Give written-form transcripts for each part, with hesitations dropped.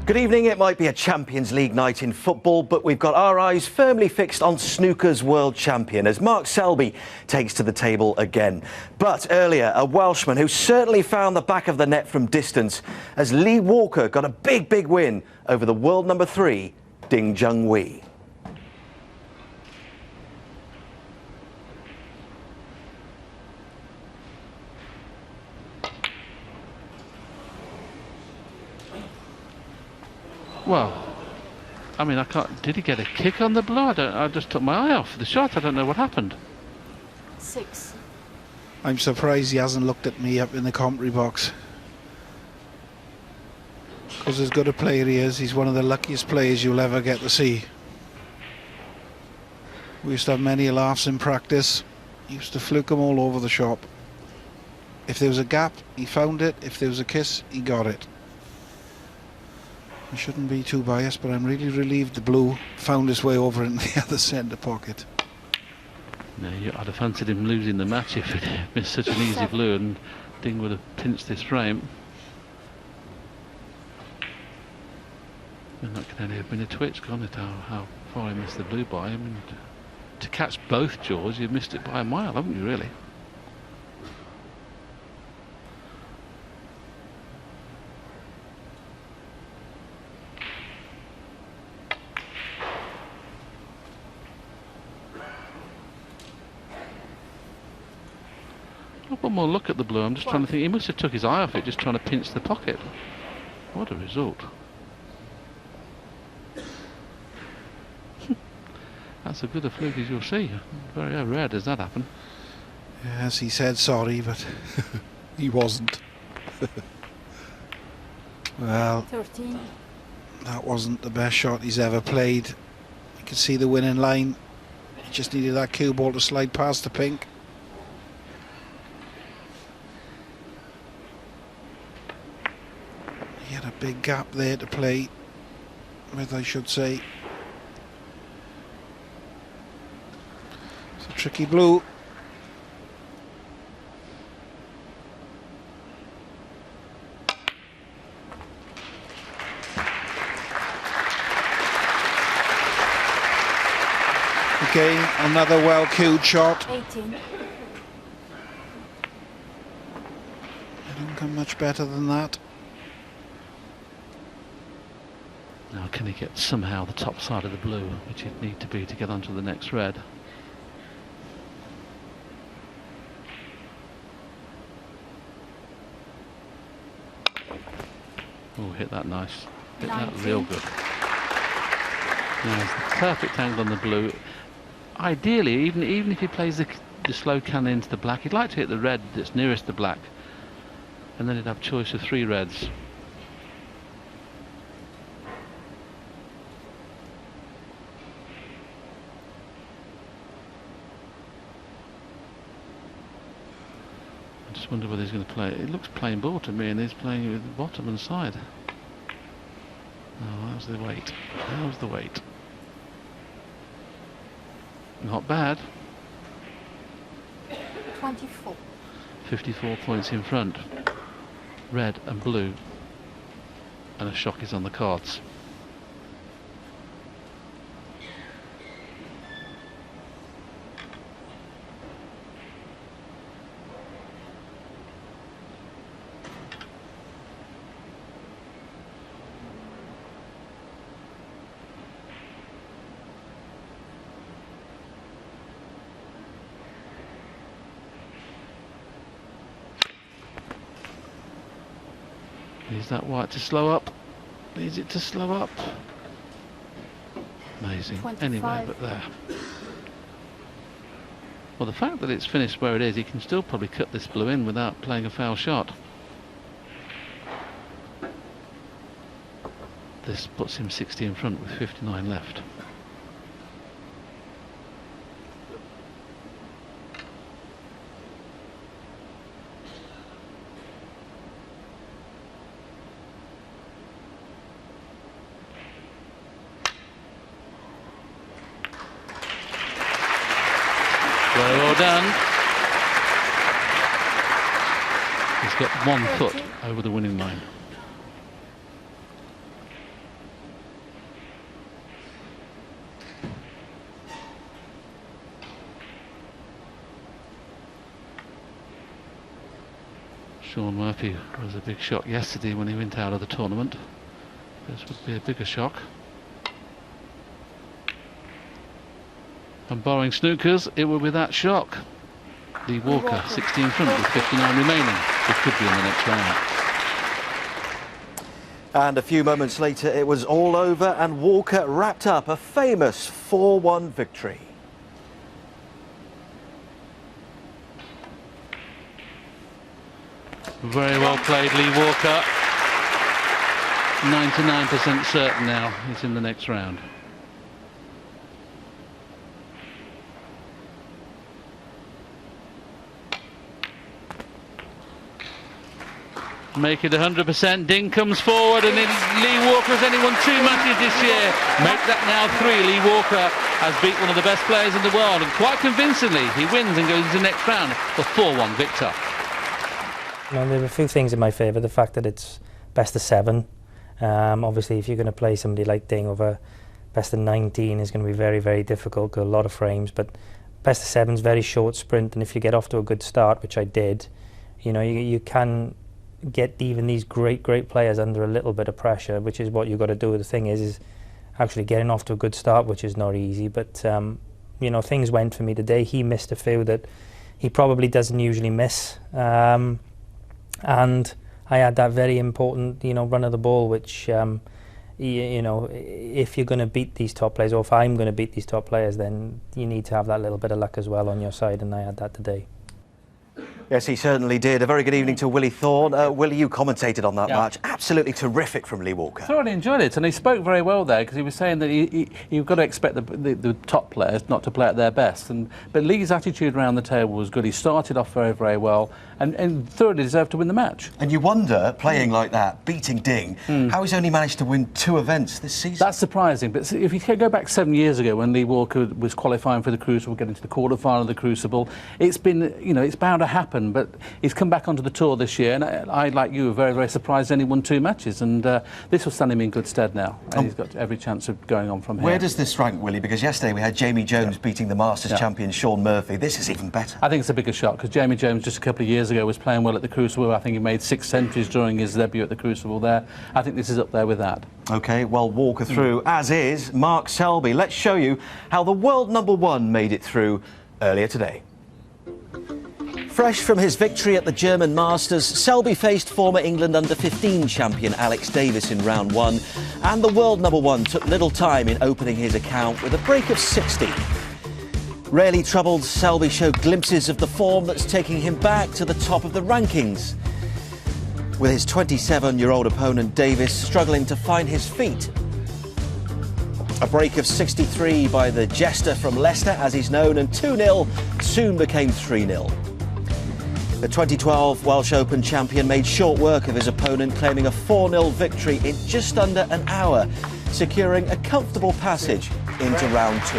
Good evening. It might be a Champions League night in football, but we've got our eyes firmly fixed on snooker's world champion as Mark Selby takes to the table again. But earlier, a Welshman who certainly found the back of the net from distance as Lee Walker got a big win over the world number 3, Ding Junhui. Well, I mean, I can't. Did he get a kick on the blue? I just took my eye off the shot. I don't know what happened. 6. I'm surprised he hasn't looked at me up in the commentary box. Because as good a player he is, he's one of the luckiest players you'll ever get to see. We used to have many laughs in practice. He used to fluke them all over the shop. If there was a gap, he found it. If there was a kiss, he got it. I shouldn't be too biased, but I'm really relieved the blue found his way over in the other centre pocket. No, I'd have fancied him losing the match if it had been such an easy blue and Ding would have pinched this frame. And that could only have been a twitch, can't it? How far he missed the blue by. I mean, to catch both jaws, you've missed it by a mile, haven't you, really? One more look at the blue. I'm just trying to think. He must have took his eye off it, just trying to pinch the pocket. What a result. That's as good a fluke as you'll see. Very rare does that happen. Yes, he said sorry, but he wasn't. Well, 13. That wasn't the best shot he's ever played. You can see the winning line. He just needed that cue ball to slide past the pink. He had a big gap there to play with, I should say. It's a tricky blue. Again, another well-cued shot. 18. They don't come much better than that. Now, can he get somehow the top side of the blue, which he'd need to be to get onto the next red? Oh, hit that nice. Hit that real good. Now, it's the perfect angle on the blue. Ideally, even if he plays the slow cannon into the black, he'd like to hit the red that's nearest the black, and then he'd have choice of 3 reds. I just wonder whether he's going to play. It looks plain ball to me, and he's playing with the bottom and side. Oh, how's the weight? How's the weight? Not bad. 24. 54 points in front. Red and blue. And a shock is on the cards. Is that white to slow up? Needs it to slow up. Amazing. 25. Anyway, but there. Well, the fact that it's finished where it is, he can still probably cut this blue in without playing a foul shot. This puts him 60 in front with 59 left. Very well done. He's got 1 foot over the winning line. Sean Murphy was a big shock yesterday when he went out of the tournament. This would be a bigger shock. And barring snookers, it will be that shock. Lee Walker, 16 front with 59 remaining. It could be in the next round. And a few moments later, it was all over, and Walker wrapped up a famous 4-1 victory. Very well played, Lee Walker. 99% certain now he's in the next round. Make it 100%. Ding comes forward, and then Lee Walker has only won 2 matches this year. Make that now 3. Lee Walker has beat one of the best players in the world, and quite convincingly he wins and goes into the next round for 4-1 victor. Well, there are a few things in my favour. The fact that it's best of 7. Obviously, if you're going to play somebody like Ding over best of 19, is going to be very, very difficult. Got a lot of frames, but best of 7's very short sprint, and if you get off to a good start, which I did, you know, you can get even these great players under a little bit of pressure, which is what you've got to do. The thing is actually getting off to a good start, which is not easy. But you know, things went for me today. He missed a few that he probably doesn't usually miss, and I had that very important, you know, run of the ball, which you know, if you're going to beat these top players, or if I'm going to beat these top players, then you need to have that little bit of luck as well on your side, and I had that today. Yes, he certainly did. A very good evening to Willie Thorne. Willie, you commentated on that match. Absolutely terrific from Lee Walker. Thoroughly enjoyed it, and he spoke very well there, because he was saying that you've got to expect the top players not to play at their best. But Lee's attitude around the table was good. He started off very, very well and thoroughly deserved to win the match. And you wonder, playing like that, beating Ding, how he's only managed to win 2 events this season. That's surprising, but if you go back 7 years ago when Lee Walker was qualifying for the Crucible, getting to the quarter-final of the Crucible, it's been, you know, it's bound to happen, but he's come back onto the tour this year, and I, like you, were very, very surprised he only won 2 matches, and this will stand him in good stead now, and he's got every chance of going on from here. Where does this rank, Willie? Because yesterday we had Jamie Jones beating the Masters champion Sean Murphy. This is even better. I think it's a bigger shot, because Jamie Jones just a couple of years ago was playing well at the Crucible. I think he made 6 centuries during his debut at the Crucible there. I think this is up there with that. OK, well, Walker through, as is Mark Selby. Let's show you how the world #1 made it through earlier today. Fresh from his victory at the German Masters, Selby faced former England under-15 champion Alex Davis in round 1, and the world #1 took little time in opening his account with a break of 60. Rarely troubled, Selby showed glimpses of the form that's taking him back to the top of the rankings, with his 27-year-old opponent Davis struggling to find his feet. A break of 63 by the jester from Leicester, as he's known, and 2-0 soon became 3-0. The 2012 Welsh Open champion made short work of his opponent, claiming a 4-0 victory in just under an hour, securing a comfortable passage into round 2.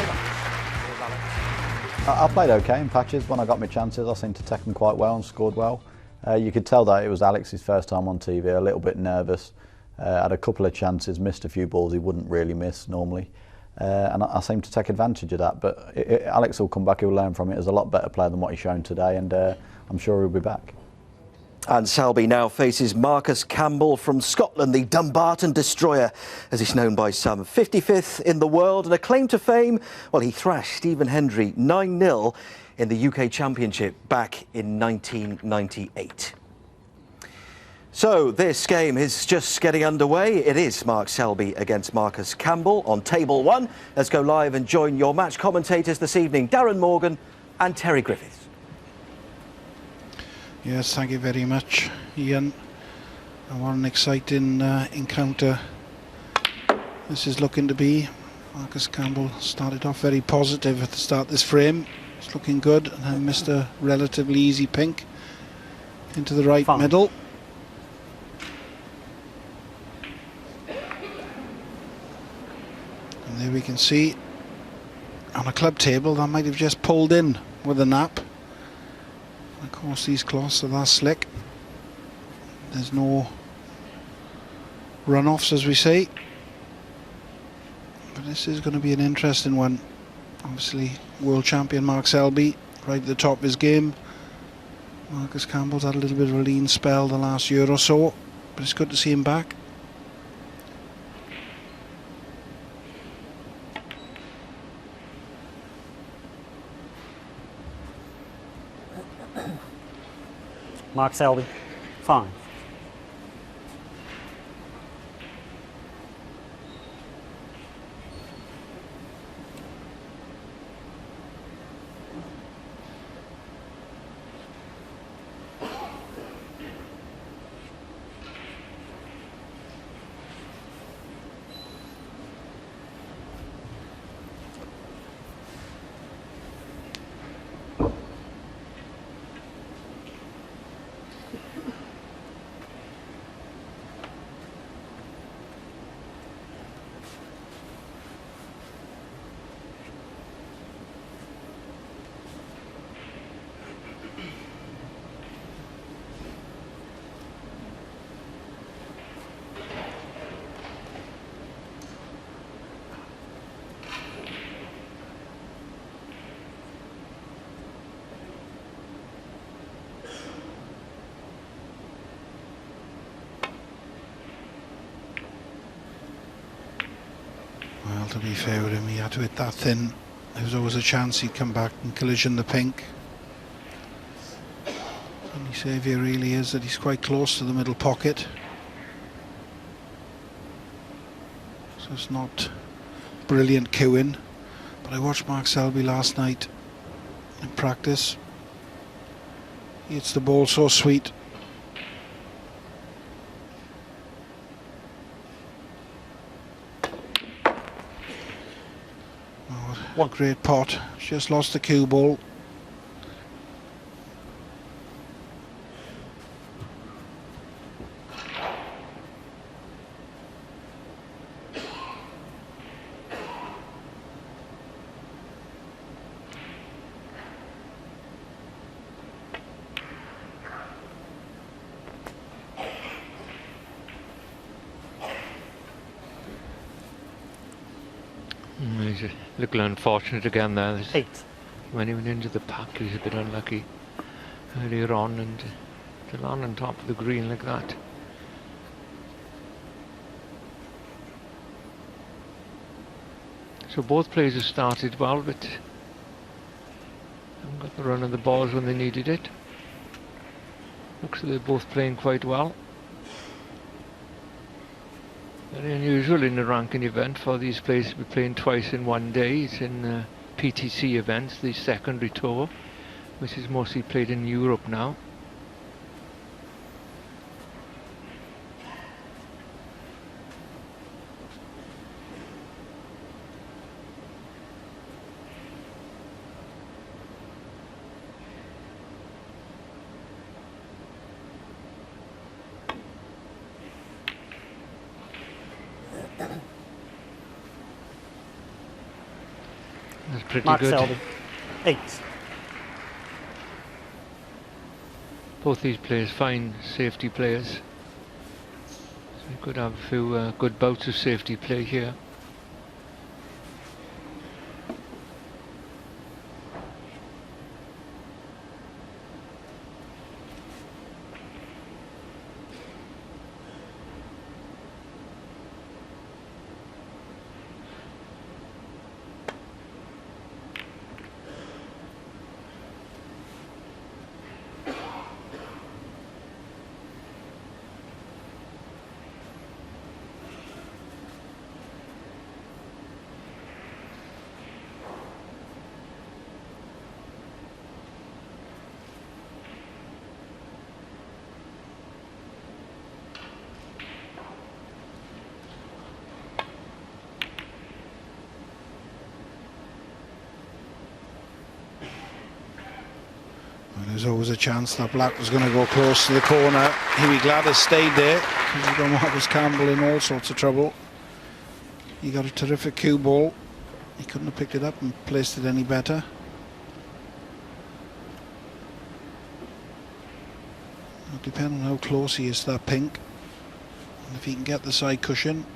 I played okay in patches. When I got my chances, I seemed to take them quite well and scored well. You could tell that it was Alex's first time on TV, a little bit nervous. Had a couple of chances, missed a few balls he wouldn't really miss normally. And I seemed to take advantage of that. But Alex will come back, he'll learn from it. He's a lot better player than what he's shown today, and I'm sure he'll be back. And Selby now faces Marcus Campbell from Scotland, the Dumbarton Destroyer, as he's known by some. 55th in the world and a claim to fame. Well, he thrashed Stephen Hendry 9-0 in the UK Championship back in 1998. So this game is just getting underway. It is Mark Selby against Marcus Campbell on table 1. Let's go live and join your match commentators this evening, Darren Morgan and Terry Griffiths. Yes, thank you very much, Ian. And what an exciting encounter this is looking to be. Marcus Campbell started off very positive at the start of this frame. It's looking good, and then missed a relatively easy pink into the right middle. And there we can see on a club table that might have just pulled in with a nap. Of course, these cloths are that slick. There's no runoffs, as we say. But this is going to be an interesting one. Obviously, world champion Mark Selby right at the top of his game. Marcus Campbell's had a little bit of a lean spell the last year or so, but it's good to see him back. Mark Selby, 5. Well, to be fair with him, he had to hit that thin. There was always a chance he'd come back and collision the pink. Only saviour really is that he's quite close to the middle pocket. So it's not brilliant cueing. But I watched Mark Selby last night in practice. He hits the ball so sweet. What a great pot. Just lost the cue ball. He's a little unfortunate again there. 8. When he went into the pack, he was a bit unlucky earlier on, and to land on top of the green like that. So both players have started well, but haven't got the run of the balls when they needed it. Looks like they're both playing quite well. Very unusual in a ranking event for these players to be playing twice in one day. It's in PTC events, the secondary tour, which is mostly played in Europe now. That's pretty Mark good. Selby, 8. Both these players fine safety players. So we could have a few good bouts of safety play here. There's always a chance that black was going to go close to the corner. He'd be glad it stayed there, because he's got Marcus Campbell in all sorts of trouble. He got a terrific cue ball. He couldn't have picked it up and placed it any better. It'll depend on how close he is to that pink. And if he can get the side cushion,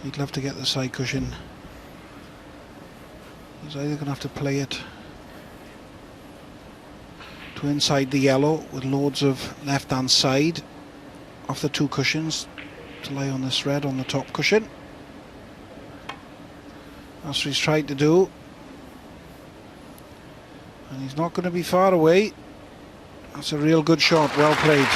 he'd love to get the side cushion. He's either going to have to play it to inside the yellow with loads of left hand side off the two cushions to lie on this red on the top cushion. That's what he's tried to do, and he's not going to be far away. That's a real good shot, well played.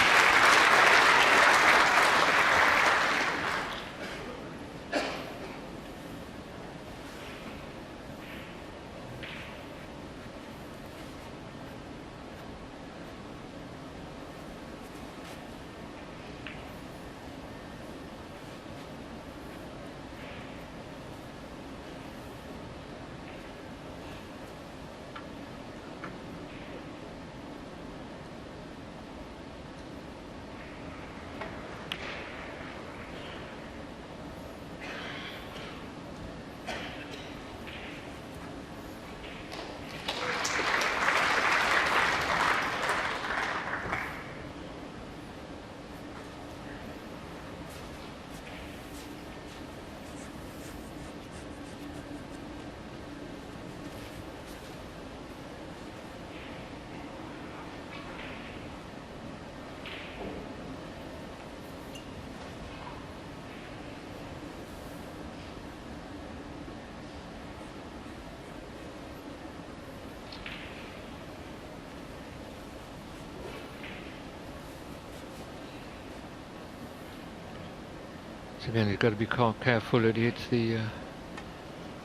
So again, he's got to be careful that he hits the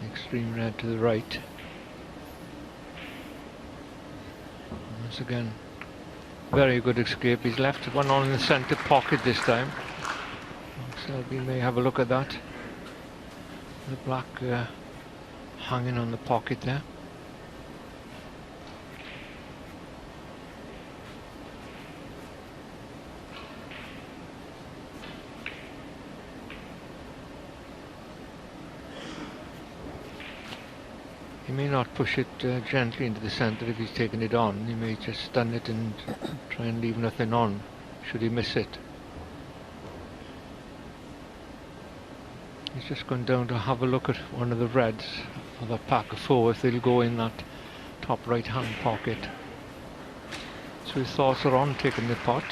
extreme red to the right. Once again, very good escape. He's left one on in the centre pocket this time. So we may have a look at that. The black hanging on the pocket there. He may not push it gently into the centre if he's taking it on. He may just stun it and try and leave nothing on, should he miss it. He's just gone down to have a look at one of the reds of a pack of four, if they'll go in that top right hand pocket. So his thoughts are on taking the pot.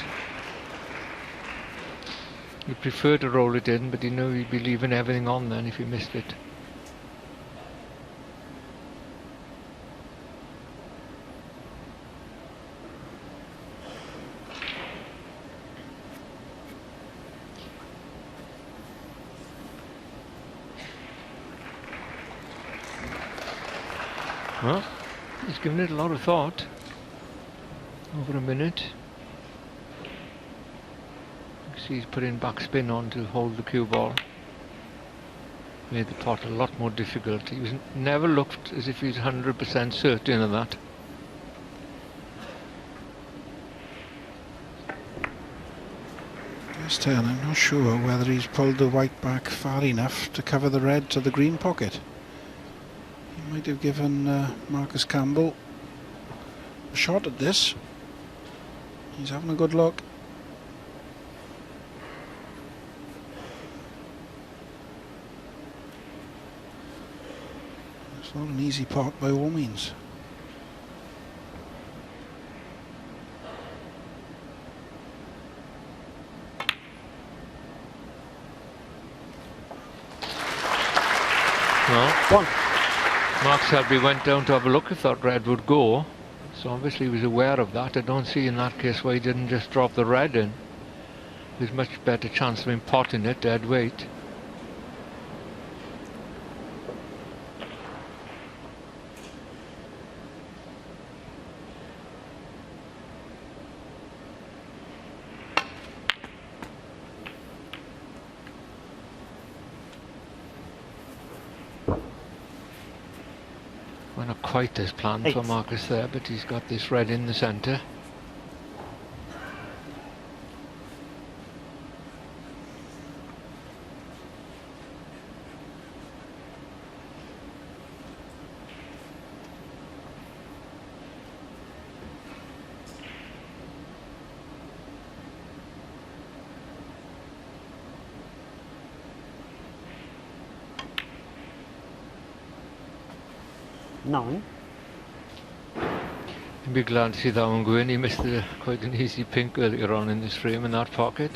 He'd prefer to roll it in, but he knew he'd be leaving everything on then if he missed it. Well, he's given it a lot of thought over a minute. You can see he's putting backspin on to hold the cue ball. Made the pot a lot more difficult. He was never looked as if he's 100% certain of that. This turn, I'm not sure whether he's pulled the white back far enough to cover the red to the green pocket. He might have given Marcus Campbell a shot at this. He's having a good look. It's not an easy pot by all means. Well, Mark Selby went down to have a look. He thought red would go, so obviously he was aware of that. I don't see in that case why he didn't just drop the red in. There's much better chance of him potting it dead weight. not quite as planned for Marcus there, but he's got this red in the centre. Nine. I'd be glad to see that one go in. He missed quite an easy pink earlier on in this frame in that pocket.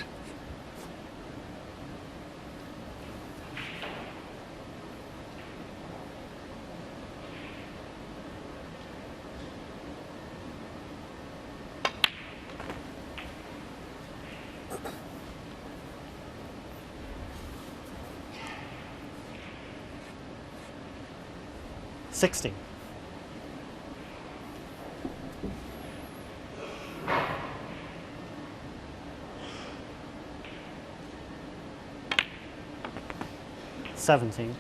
$60. $17.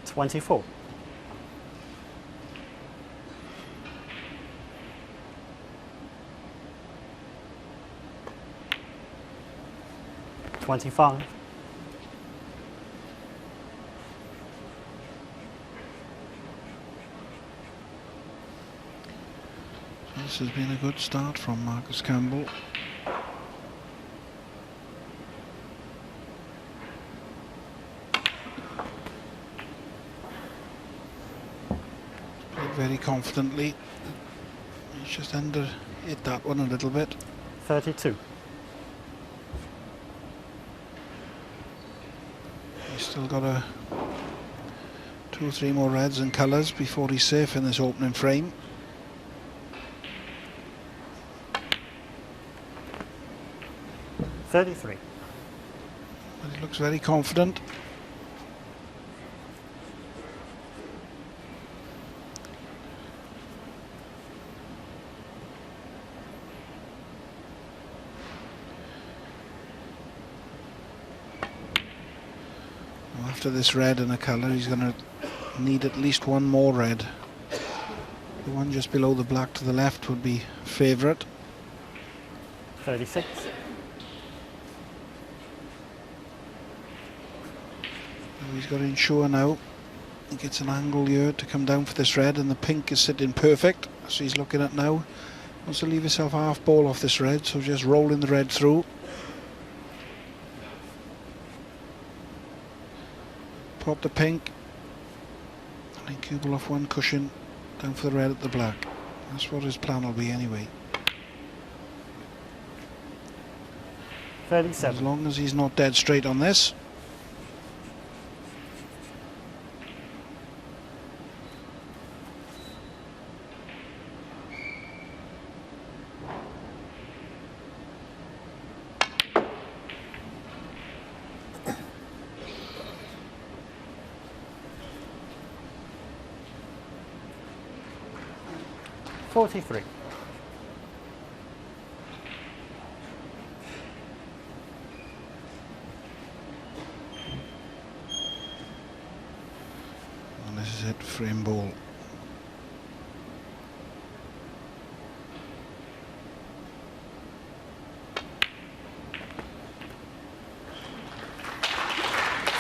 $24. $25. This has been a good start from Marcus Campbell. Played very confidently. He's just under hit that one a little bit. 32. He's still got 2 or 3 more reds and colours before he's safe in this opening frame. $33. But he looks very confident. After this red and a colour, he's going to need at least one more red. The one just below the black to the left would be favourite. 36. He's got to ensure now he gets an angle here to come down for this red, and the pink is sitting perfect, so he's looking at now. Wants to leave himself half ball off this red, so just rolling the red through. Pop the pink, and then cubble off one cushion down for the red at the black. That's what his plan will be anyway. 37. As long as he's not dead straight on this. $43. And this is it, frame ball.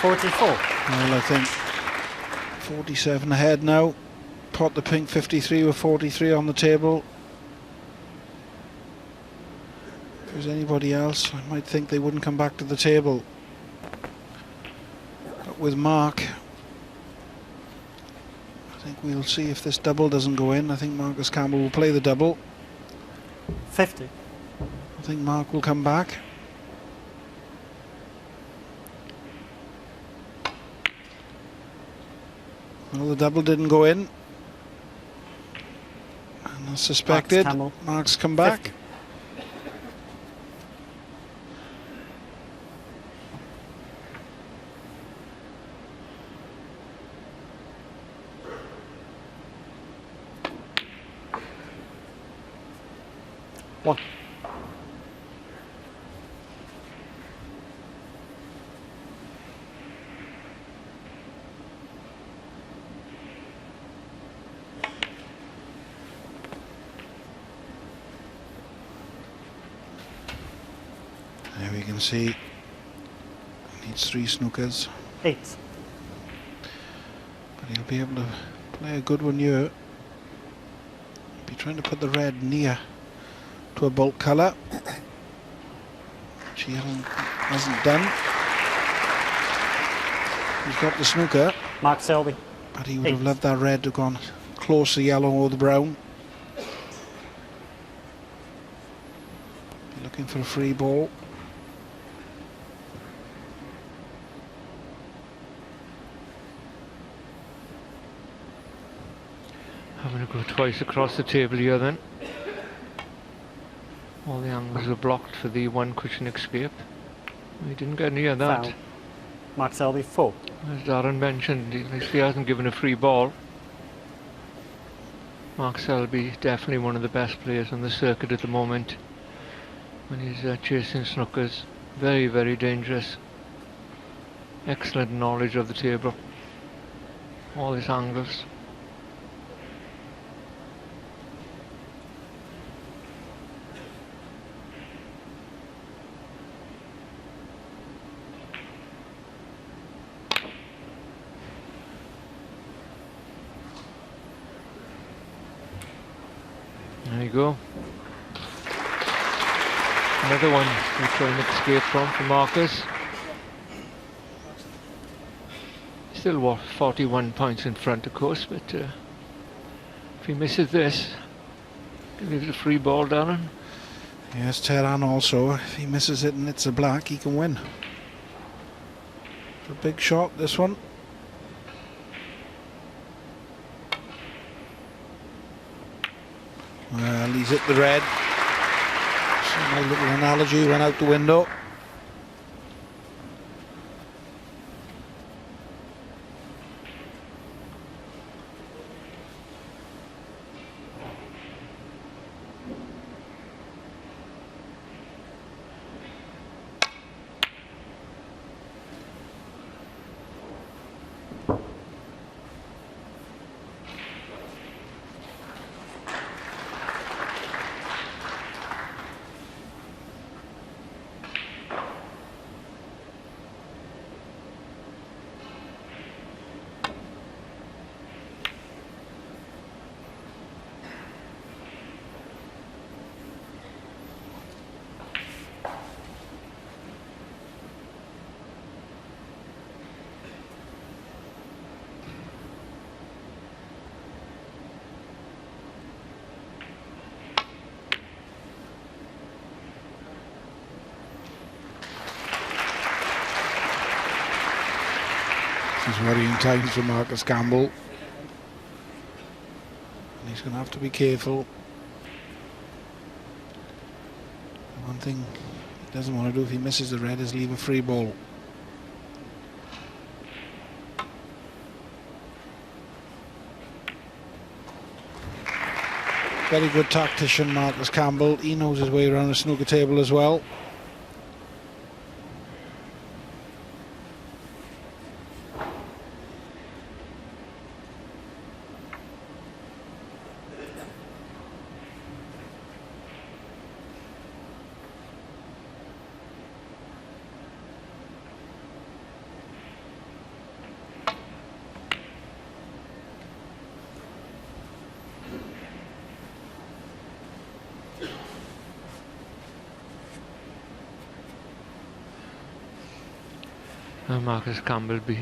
$44. Well, I think 47 ahead now. Pot the pink 53 with 43 on the table. If there's anybody else, I might think they wouldn't come back to the table. But with Mark, I think we'll see if this double doesn't go in. I think Marcus Campbell will play the double. 50. I think Mark will come back. Well, the double didn't go in. And as suspected, Mark's come back. 50. 1. There we can see needs 3 snookers, 8. but he'll be able to play a good one here. Be trying to put the red near to a bulk colour, which he hasn't done. He's got the snooker, Mark Selby. but he would have loved that red to have gone close to yellow or the brown. Be looking for a free ball. Having to go twice across the table here then. All the angles were blocked for the 1 cushion escape. He didn't get near that. Foul. Mark Selby 4. As Darren mentioned, he hasn't given a free ball. Mark Selby, definitely one of the best players on the circuit at the moment. When he's chasing snookers, very, very dangerous. Excellent knowledge of the table. All his angles. There you go. Another one we try and escape from Marcus. Still what, 41 points in front, of course, but if he misses this, he leaves a free ball, Darren. Yes, Tehran also. If he misses it and it's a black, he can win. A big shot, this one. Well, he's hit the red. So my little analogy went out the window. This is worrying times for Marcus Campbell. And he's going to have to be careful. One thing he doesn't want to do if he misses the red is leave a free ball. Very good tactician, Marcus Campbell. He knows his way around a snooker table as well. Marcus Campbell be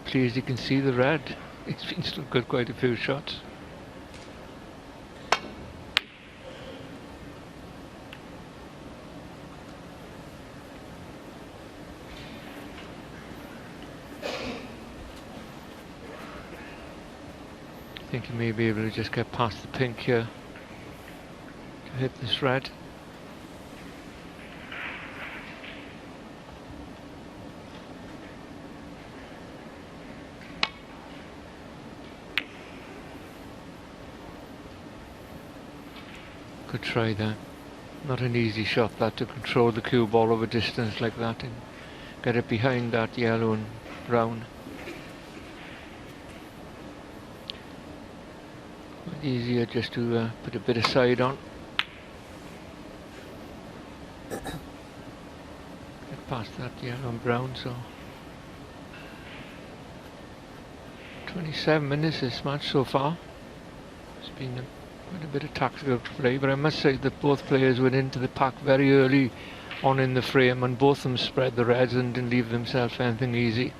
pleased he can see the red. He's been still got quite a few shots. I think he may be able to just get past the pink here to hit this red. Good try there. Not an easy shot that, to control the cue ball over distance like that and get it behind that yellow and brown. Easier just to put a bit of side on. Get past that yellow and brown, so 27 minutes this match so far. It's been quite a bit of tactical play, but I must say that both players went into the pack very early on in the frame, and both of them spread the reds and didn't leave themselves anything easy.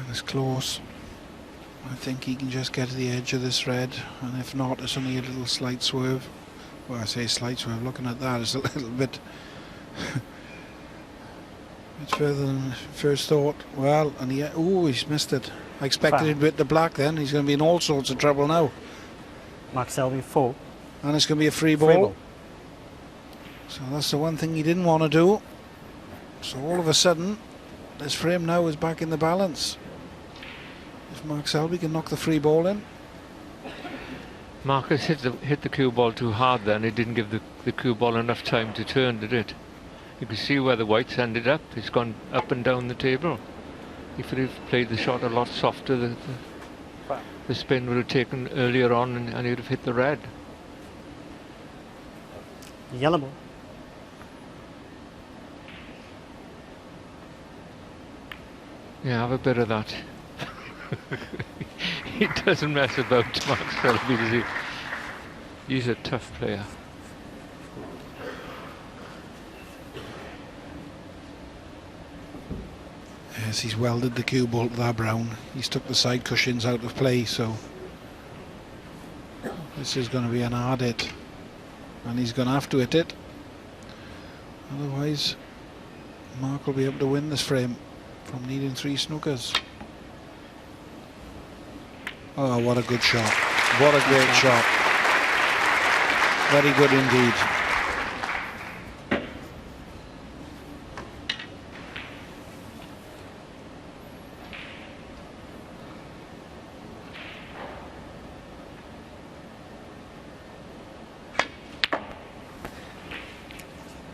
It's close. I think he can just get to the edge of this red, and if not, it's only a little slight swerve. Well, I say slight swerve, looking at that, it's a little bit it's further than first thought. Well, and he's missed it. I expected him to hit the black then. He's going to be in all sorts of trouble now. Mark Selby 4. And it's going to be a free ball. So that's the one thing he didn't want to do. So all of a sudden, this frame now is back in the balance. If Mark Selby can knock the free ball in. Marcus hit the cue ball too hard then. It didn't give the cue ball enough time to turn, did it? You can see where the whites ended up. It's gone up and down the table. If he'd have played the shot a lot softer, the spin would have taken earlier on, and he'd have hit the red. Yellow ball. Yeah, have a bit of that. He doesn't mess about, Mark Selby, does he? He's a tough player. Yes, he's welded the cue ball to that brown. He's took the side cushions out of play, so this is going to be an hard hit, and he's going to have to hit it. Otherwise, Mark will be able to win this frame from needing 3 snookers. Oh, what a good shot. What a great shot. Very good indeed.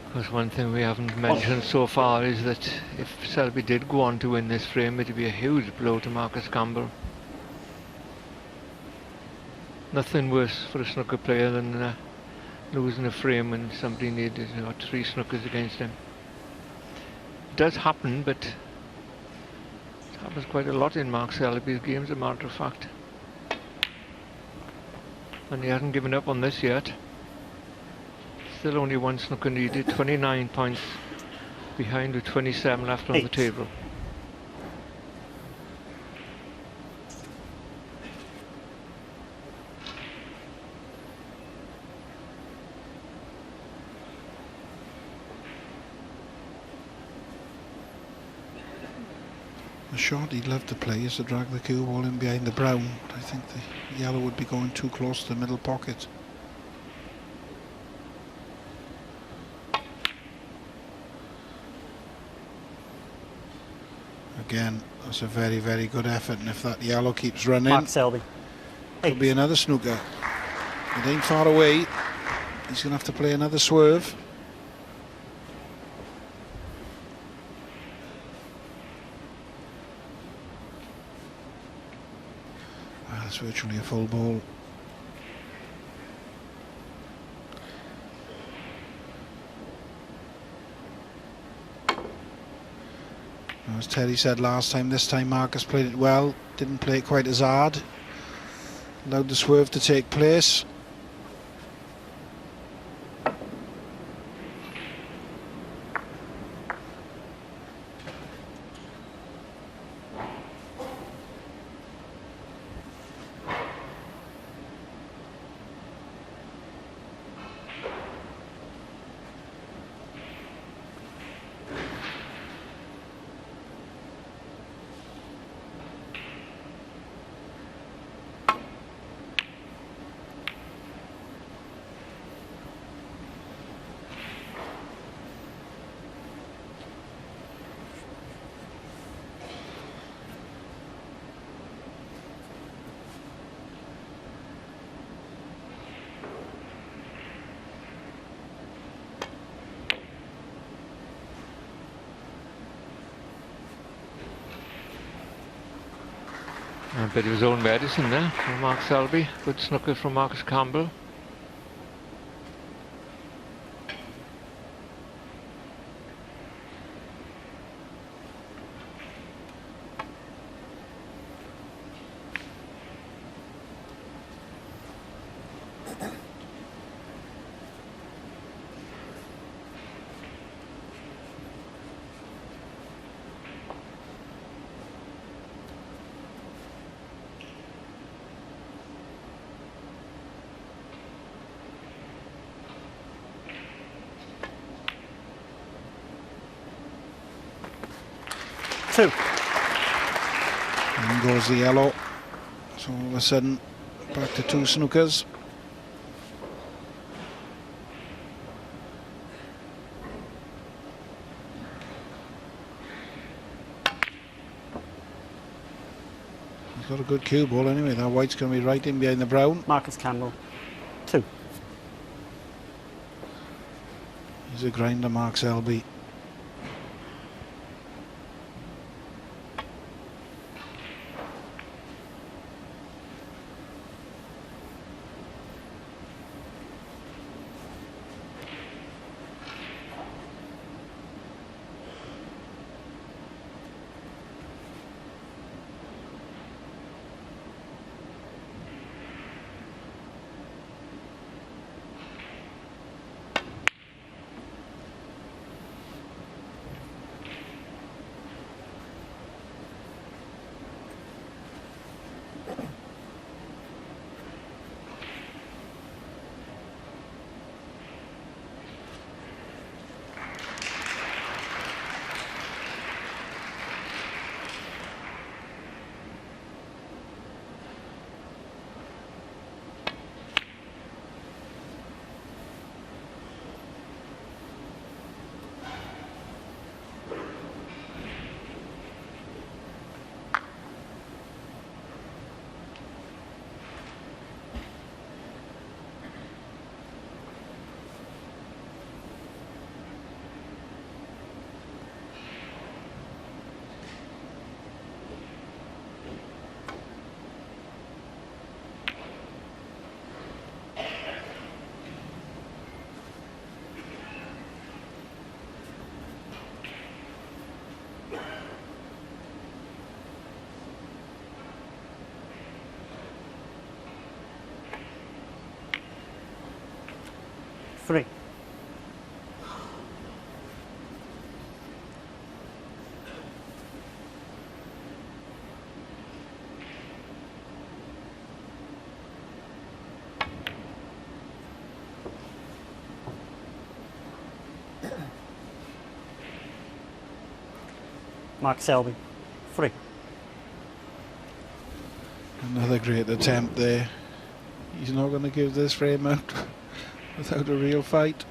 Because one thing we haven't mentioned so far is that if Selby did go on to win this frame, it would be a huge blow to Marcus Campbell. Nothing worse for a snooker player than losing a frame when somebody needed 3 snookers against him. It does happen, but it happens quite a lot in Mark Selby's games, as a matter of fact. And he hasn't given up on this yet. Still only 1 snooker needed, 29 points behind with 27 left on the table. The shot he'd love to play is to drag the cue ball in behind the brown, but I think the yellow would be going too close to the middle pocket. Again, that's a very, very good effort, and if that yellow keeps running, Mark Selby. Could be another snooker. It ain't far away. He's going to have to play another swerve. That's virtually a full ball. As Terry said last time, this time Marcus played it well, didn't play it quite as hard, allowed the swerve to take place. A bit of his own medicine there from Mark Selby. Good snooker from Marcus Campbell. Two. And goes the yellow. So all of a sudden, back to 2 snookers. He's got a good cue ball anyway. That white's going to be right in behind the brown. Marcus Campbell. 2. He's a grinder, Mark Selby. Three. Mark Selby. 3. Another great attempt there. He's not going to give this frame out without a real fight.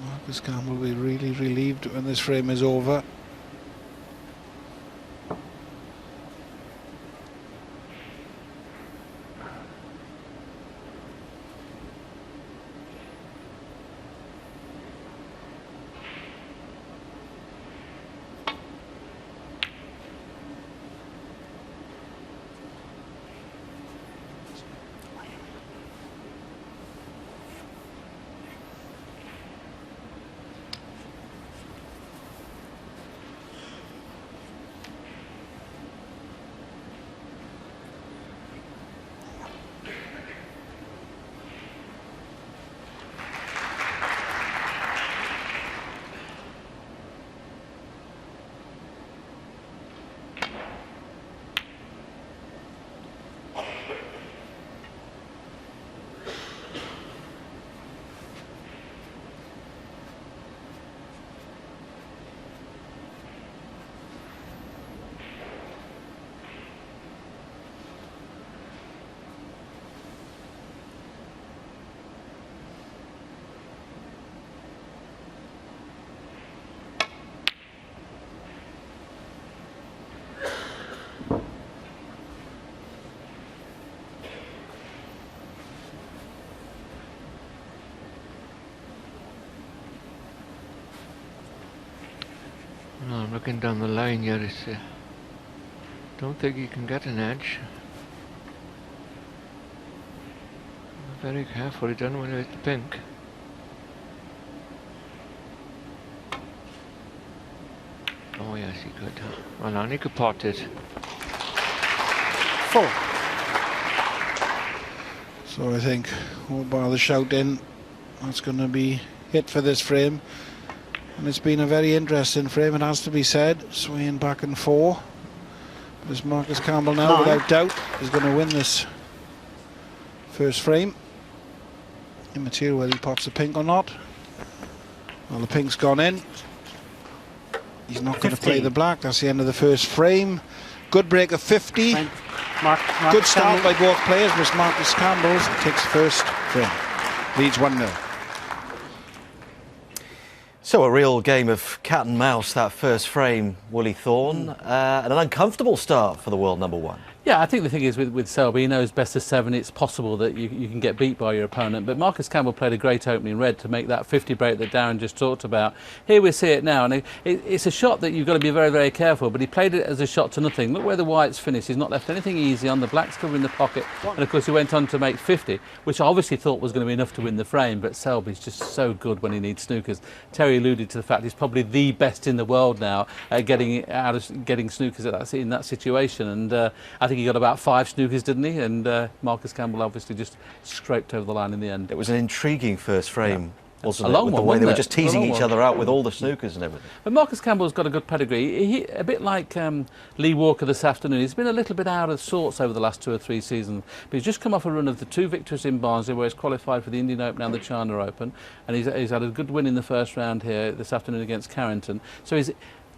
Marcus Campbell will be really relieved when this frame is over. I'm looking down the line here. Don't think he can get an edge. Very careful. He doesn't want to hit the pink. Oh yes, he could. Well, and he could pot it. 4. So I think, all bar the shout in, that's going to be hit for this frame. And it's been a very interesting frame, it has to be said, swaying back and forth. As Marcus Campbell now, 9. without doubt, is going to win this first frame. Immaterial whether he pots the pink or not. Well, the pink's gone in. He's not going to play 15. the black. That's the end of the first frame. Good break of 50. Marcus Good start Campbell. by both players. Miss Marcus Campbell takes first frame. Leads 1-0. So a real game of cat and mouse, that first frame, Willie Thorne. And an uncomfortable start for the world number 1. Yeah, I think the thing is with Selby, he knows best of 7, it's possible that you can get beat by your opponent. But Marcus Campbell played a great opening red to make that 50 break that Darren just talked about. Here we see it now, and it's a shot that you've got to be very, very careful, but he played it as a shot to nothing. Look where the white's finished. He's not left anything easy on. The black's covering the pocket, and of course he went on to make 50, which I obviously thought was going to be enough to win the frame, but Selby's just so good when he needs snookers. Terry alluded to the fact he's probably the best in the world now at getting snookers in that situation, and I think he got about 5 snookers, didn't he? And Marcus Campbell obviously just scraped over the line in the end. It was an intriguing first frame, wasn't A it? long With one, the way they were wasn't just it? teasing A long each one. other out with all the snookers and everything. But Marcus Campbell's got a good pedigree. A bit like Lee Walker this afternoon. He's been a little bit out of sorts over the last 2 or 3 seasons. But he's just come off a run of the 2 victories in Barnsley, where he's qualified for the Indian Open and the China Open. And he's had a good win in the first round here this afternoon against Carrington. So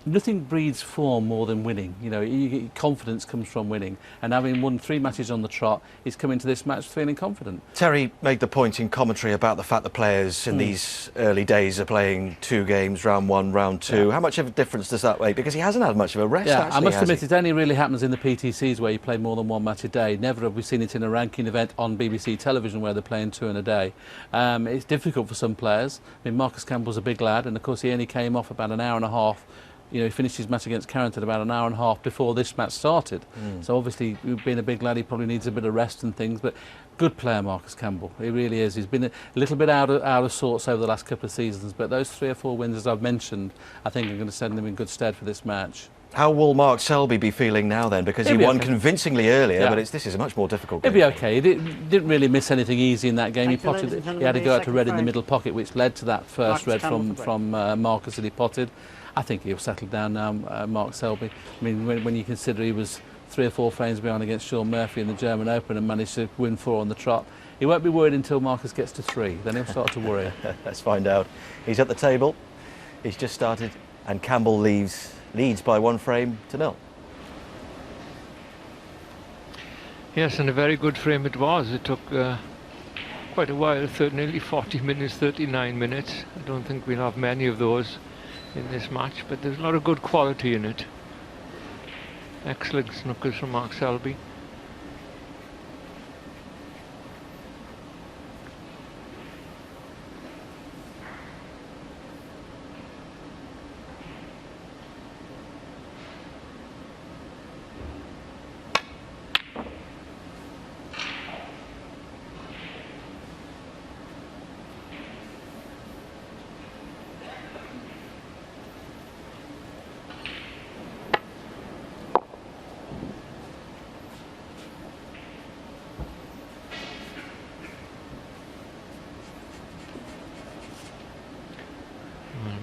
nothing breeds form more than winning. You know, confidence comes from winning. And having won 3 matches on the trot, he's come into this match feeling confident. Terry made the point in commentary about the fact the players in these early days are playing 2 games, round 1, round 2. Yeah. How much of a difference does that make? Because he hasn't had much of a rest, Yeah, actually, I must has admit he? it only really happens in the PTCs where you play more than 1 match a day. Never have we seen it in a ranking event on BBC television where they're playing 2 in a day. It's difficult for some players. I mean, Marcus Campbell's a big lad, and of course he only came off about an hour and a half. You know, he finished his match against Carrington about an hour and a half before this match started. So obviously, being a big lad, he probably needs a bit of rest and things. But good player, Marcus Campbell. He really is. He's been a little bit out of sorts over the last couple of seasons. But those 3 or 4 wins, as I've mentioned, I think are going to send him in good stead for this match. How will Mark Selby be feeling now then? Because he won convincingly earlier, but this is a much more difficult game. He'll be okay. He didn't really miss anything easy in that game. He had to go out to red in the middle pocket, which led to that first red from Marcus that he potted. I think he'll settle down now, Mark Selby. I mean, when you consider he was 3 or 4 frames behind against Sean Murphy in the German Open and managed to win 4 on the trot, he won't be worried until Marcus gets to 3. Then he'll start to worry. Let's find out. He's at the table. He's just started, and Campbell leads by 1 frame to 0. Yes, and a very good frame it was. It took quite a while, nearly 40 minutes, 39 minutes. I don't think we'll have many of those in this match, but there's a lot of good quality in it. Excellent snookers from Mark Selby.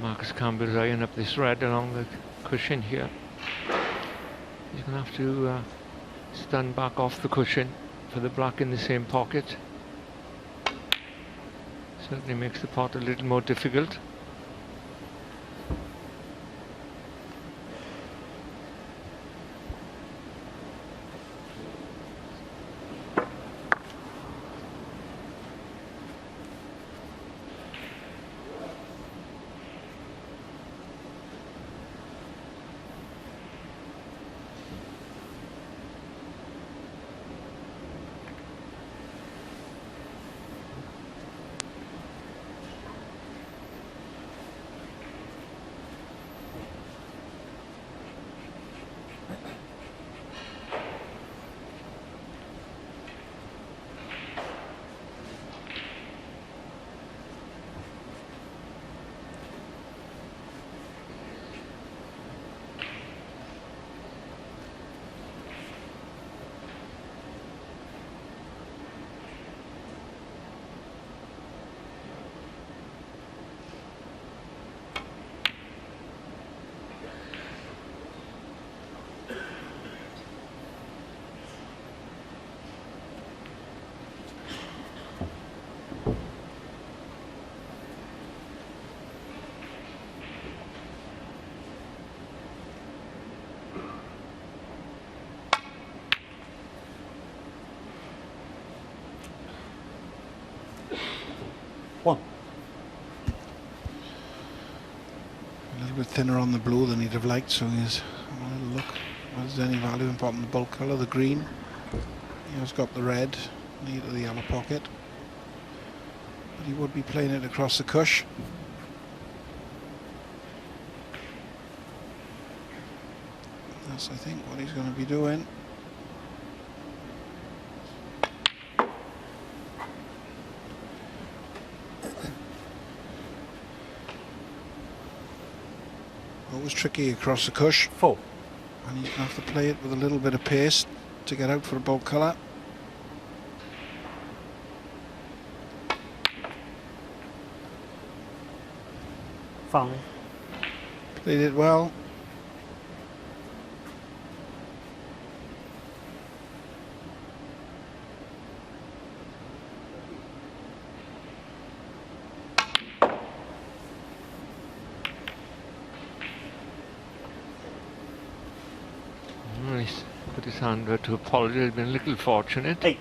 Marcus Campbell's eyeing up this red along the cushion here. He's going to have to stand back off the cushion for the black in the same pocket. Certainly makes the pot a little more difficult. 1. A little bit thinner on the blue than he'd have liked, so he's having a little look. Was there any value in popping the bulk colour, the green? He has got the red, need of the yellow pocket. But he would be playing it across the cush. That's, I think, what he's going to be doing. Always tricky across the cush. 4. And he's going to have to play it with a little bit of pace to get out for a bulk colour. Family. Played it well. He's put his hand out to apologise. He's been a little fortunate. 8.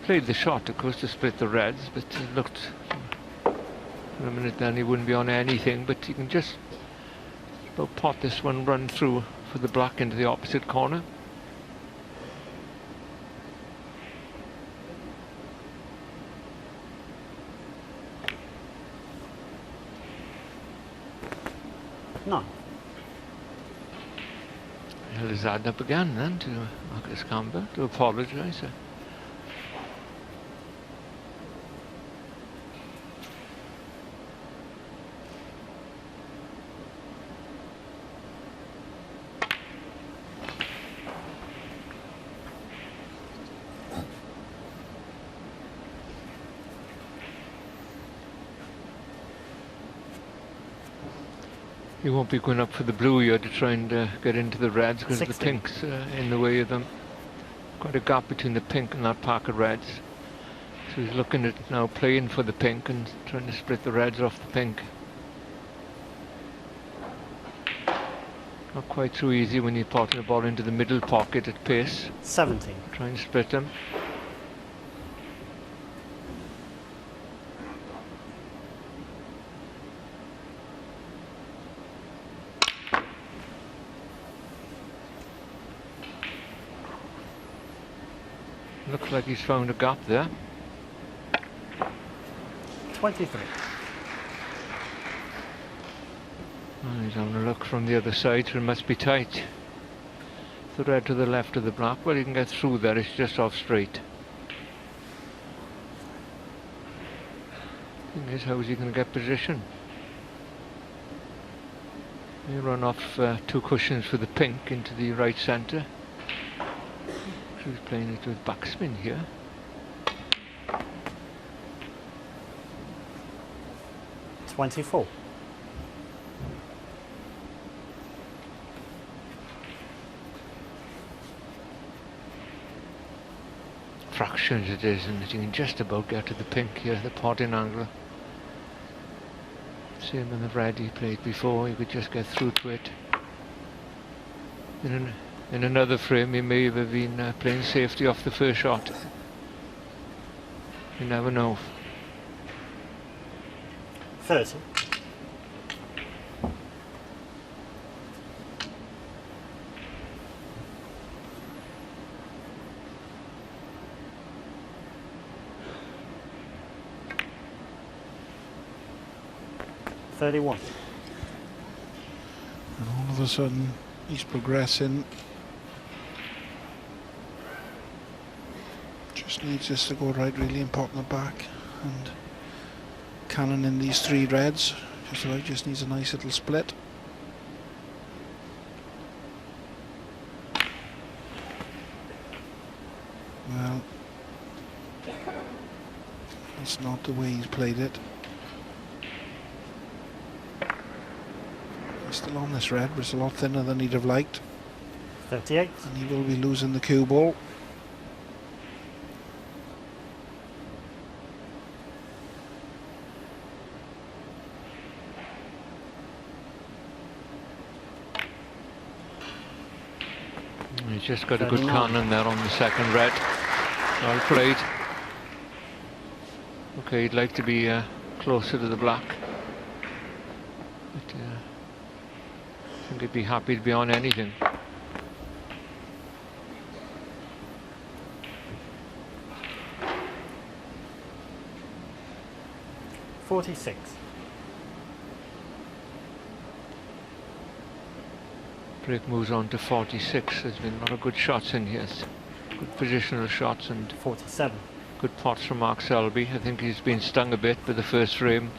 Played the shot, of course, to split the reds, but it looked for a minute then he wouldn't be on anything. But he can just about pot this one, run through for the black into the opposite corner. No. Held his hand up again then to Marcus Campbell to apologise. He won't be going up for the blue here to try and get into the reds because the 16. pink's in the way of them. Quite a gap between the pink and that pack of reds. So he's looking at now playing for the pink and trying to split the reds off the pink. Not quite so easy when you're potting the ball into the middle pocket at pace. 17. Try and split them. Looks like he's found a gap there. 23. And he's having a look from the other side, so it must be tight. The red to the left of the black. Well, he can get through there, it's just off straight. Thing is, how is he going to get position? He run off 2 cushions for the pink into the right centre. So he's playing it with backspin here. $24. Fractions it is, and you can just about get to the pink here, the potting angle. Same in the red he played before, you could just get through to it. In another frame he may have been playing safety off the first shot. You never know. 30. $31. And all of a sudden he's progressing. Just needs this to go right really and pop in the back and cannon in these 3 reds. Just about, just needs a nice little split. Well, that's not the way he's played it. He's still on this red, but it's a lot thinner than he'd have liked. 38. And he will be losing the cue ball. He's just got a good 39. cannon there on the second red. Well played. Okay, he'd like to be closer to the black. But I think he'd be happy to be on anything. $46. Break moves on to 46. There's been a lot of good shots in here. Good positional shots and 47. good pots from Mark Selby. I think he's been stung a bit with the first frame.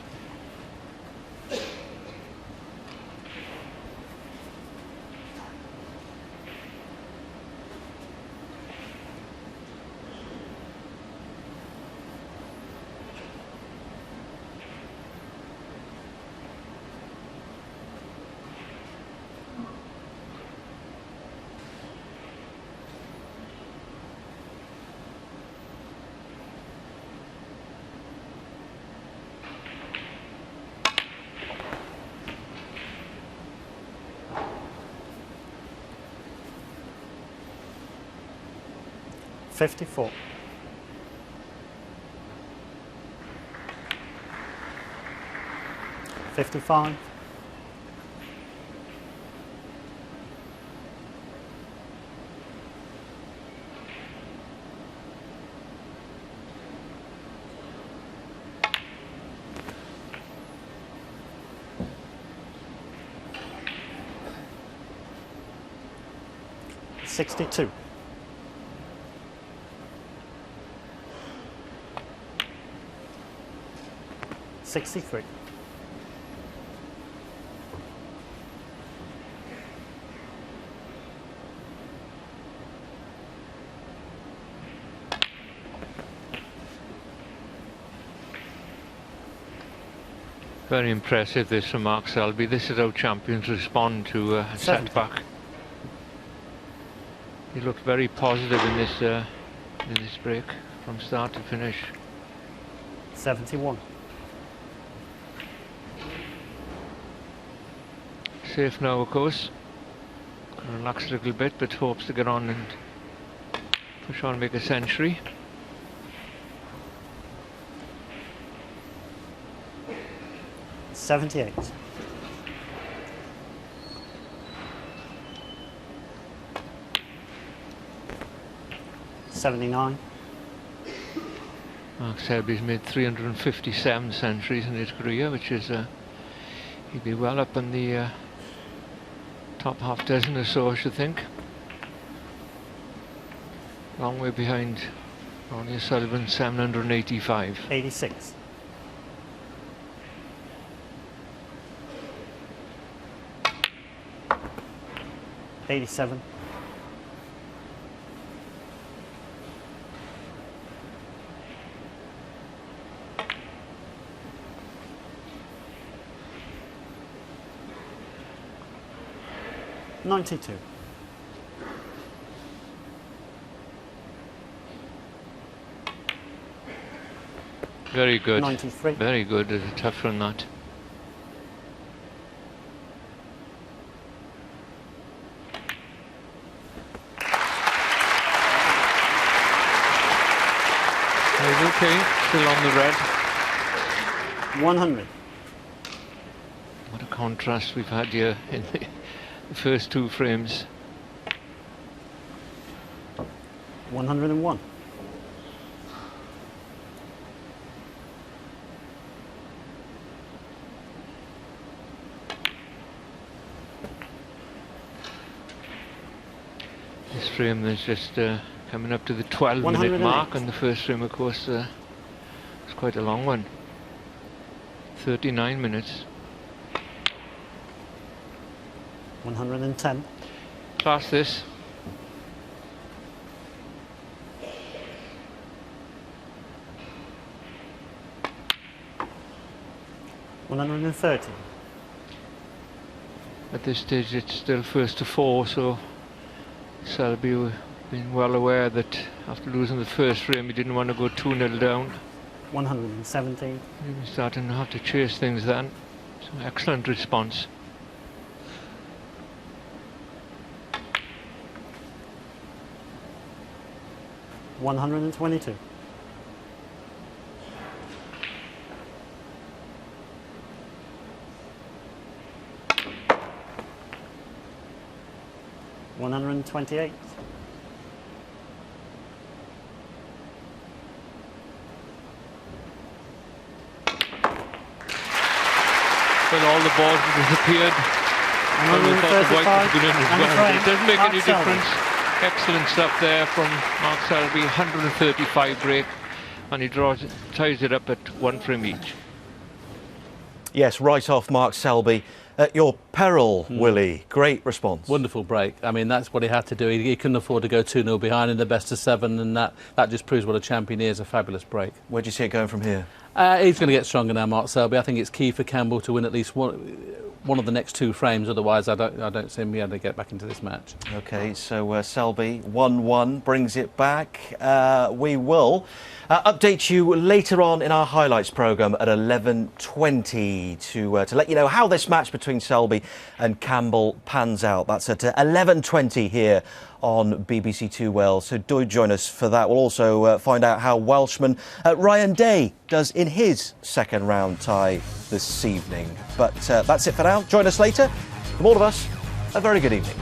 $54. $55. $62. $63. Very impressive this from Mark Selby. This is how champions respond to a setback. He looked very positive in this break from start to finish. 71. Safe now, of course. Relax a little bit, but hopes to get on and push on and make a century. $78. $79. Mark Selby's made 357 centuries in his career, which is he'd be well up in the top half dozen or so, I should think. Long way behind Ronnie O'Sullivan, 785. 86. $87. $92. Very good. 93. Very good. It's a tough run, that. He's okay. Still on the red. 100. What a contrast we've had here in the first two frames. 101. This frame is just coming up to the 12-minute mark, and the first frame, of course, was quite a long one. 39 minutes. 110. Class this. $130. At this stage, it's still first to four, so Selby was being well aware that after losing the first frame, he didn't want to go 2-0 down. 117. He was starting to have to chase things then. So excellent response. $122. 128. Well, all the balls have disappeared. Well, we thought the white was good in as well, but it doesn't make any difference. Excellent stuff there from Mark Selby, 135 break, and he ties it up at 1 frame each. Yes, right off Mark Selby. At your peril, Willie. Great response. Wonderful break. I mean, that's what he had to do. He couldn't afford to go 2-0 behind in the best of 7, and that just proves what a champion is. A fabulous break. Where do you see it going from here? He's going to get stronger now, Mark Selby. I think it's key for Campbell to win at least one of the next 2 frames. Otherwise, I don't see him being able to get back into this match. OK, so Selby 1-1 brings it back. We will update you later on in our highlights programme at 11:20 to let you know how this match between Selby and Campbell pans out. That's at 11:20 here on BBC Two Wales, so do join us for that. We'll also find out how Welshman Ryan Day does in his second round tie this evening. But that's it for now. Join us later. From all of us, a very good evening.